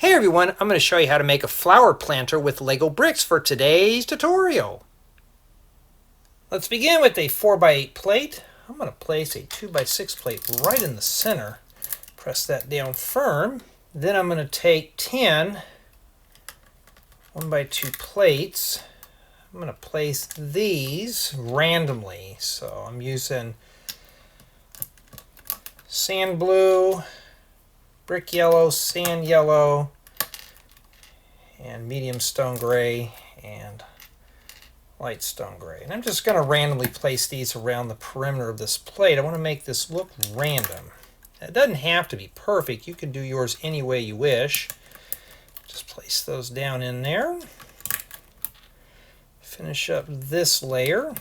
Hey everyone, I'm going to show you how to make a flower planter with Lego bricks for today's tutorial. Let's begin with a 4x8 plate. I'm going to place a 2x6 plate right in the center. Press that down firm. Then I'm going to take 10 1x2 plates. I'm going to place these randomly. So I'm using sand blue, brick yellow, sand yellow, and medium stone gray and light stone gray. And I'm just going to randomly place these around the perimeter of this plate. I want to make this look random. It doesn't have to be perfect. You can do yours any way you wish. Just place those down in there. Finish up this layer.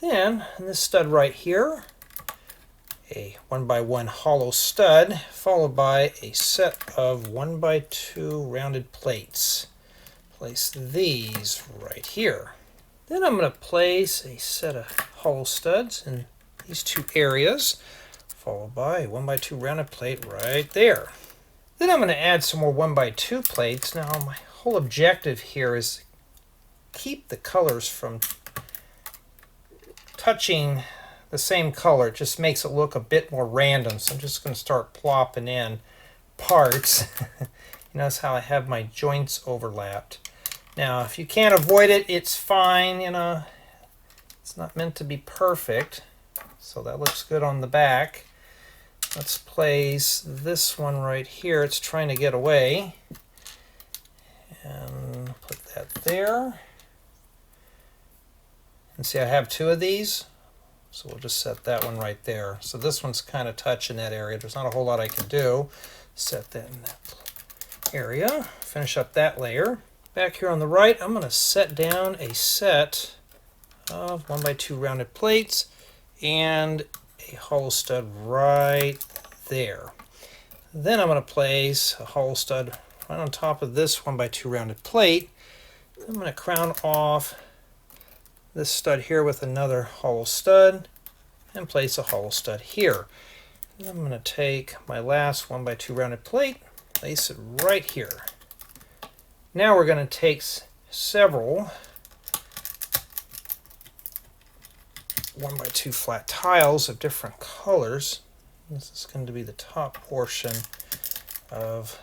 Then, in this stud right here, a 1x1 hollow stud, followed by a set of 1x2 rounded plates. Place these right here. Then I'm going to place a set of hollow studs in these two areas, followed by a 1x2 rounded plate right there. Then I'm going to add some more 1x2 plates. Now my whole objective here is to keep the colors from touching the same color. It just makes it look a bit more random. So I'm just going to start plopping in parts. You notice how I have my joints overlapped. Now, if you can't avoid it, it's fine. You know, it's not meant to be perfect. So that looks good on the back. Let's place this one right here. It's trying to get away. And put that there. And see, I have two of these. So we'll just set that one right there. So this one's kind of touching that area. There's not a whole lot I can do. Set that in that area. Finish up that layer. Back here on the right, I'm going to set down a set of 1x2 rounded plates and a hollow stud right there. Then I'm going to place a hollow stud right on top of this 1x2 rounded plate. I'm going to crown off this stud here with another hollow stud and place a hollow stud here. And I'm going to take my last 1x2 rounded plate, place it right here. Now we're going to take several 1x2 flat tiles of different colors. This is going to be the top portion of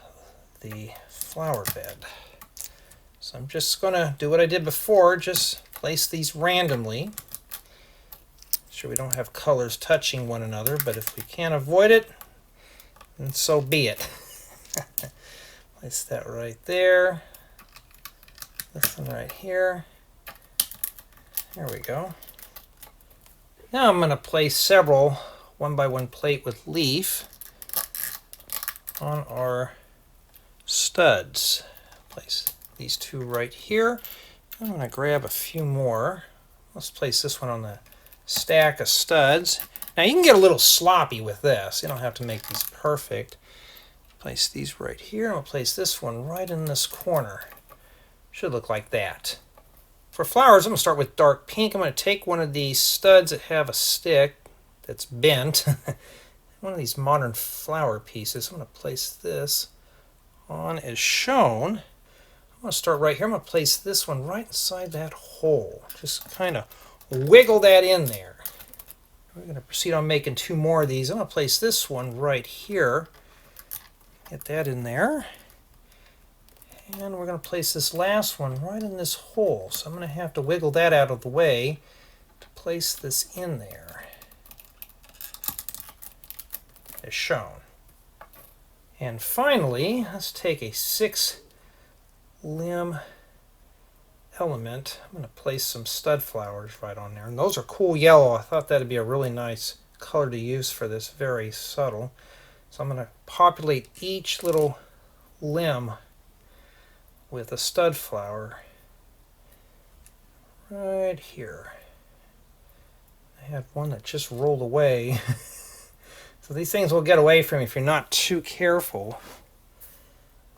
the flower bed. So I'm just going to do what I did before, just place these randomly. Sure we don't have colors touching one another, but if we can't avoid it, then so be it. Place that right there. This one right here. There we go. Now I'm going to place several 1x1 plate with leaf on our studs. Place these two right here. I'm going to grab a few more. Let's place this one on the stack of studs. Now you can get a little sloppy with this. You don't have to make these perfect. Place these right here. I'll place this one right in this corner. Should look like that. For flowers, I'm going to start with dark pink. I'm going to take one of these studs that have a stick that's bent. One of these modern flower pieces. I'm going to place this on as shown. I'm going to start right here. I'm going to place this one right inside that hole. Just kind of wiggle that in there. We're going to proceed on making two more of these. I'm going to place this one right here. Get that in there. And we're going to place this last one right in this hole. So I'm going to have to wiggle that out of the way to place this in there, as shown. And finally, let's take a 6-limb element. I'm going to place some stud flowers right on there. And those are cool yellow. I thought that would be a really nice color to use for this, very subtle. So I'm going to populate each little limb with a stud flower right here. I had one that just rolled away. So these things will get away from you if you're not too careful.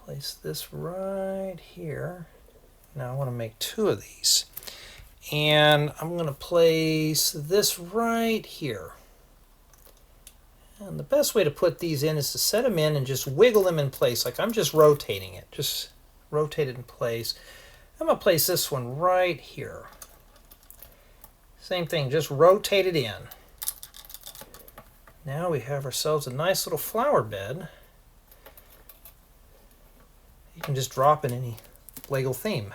Place this right here. Now I want to make two of these. And I'm going to place this right here. And the best way to put these in is to set them in and just wiggle them in place, like I'm just rotating it. Just rotate it in place. I'm going to place this one right here. Same thing, just rotate it in. Now we have ourselves a nice little flower bed. You can just drop in any Lego theme.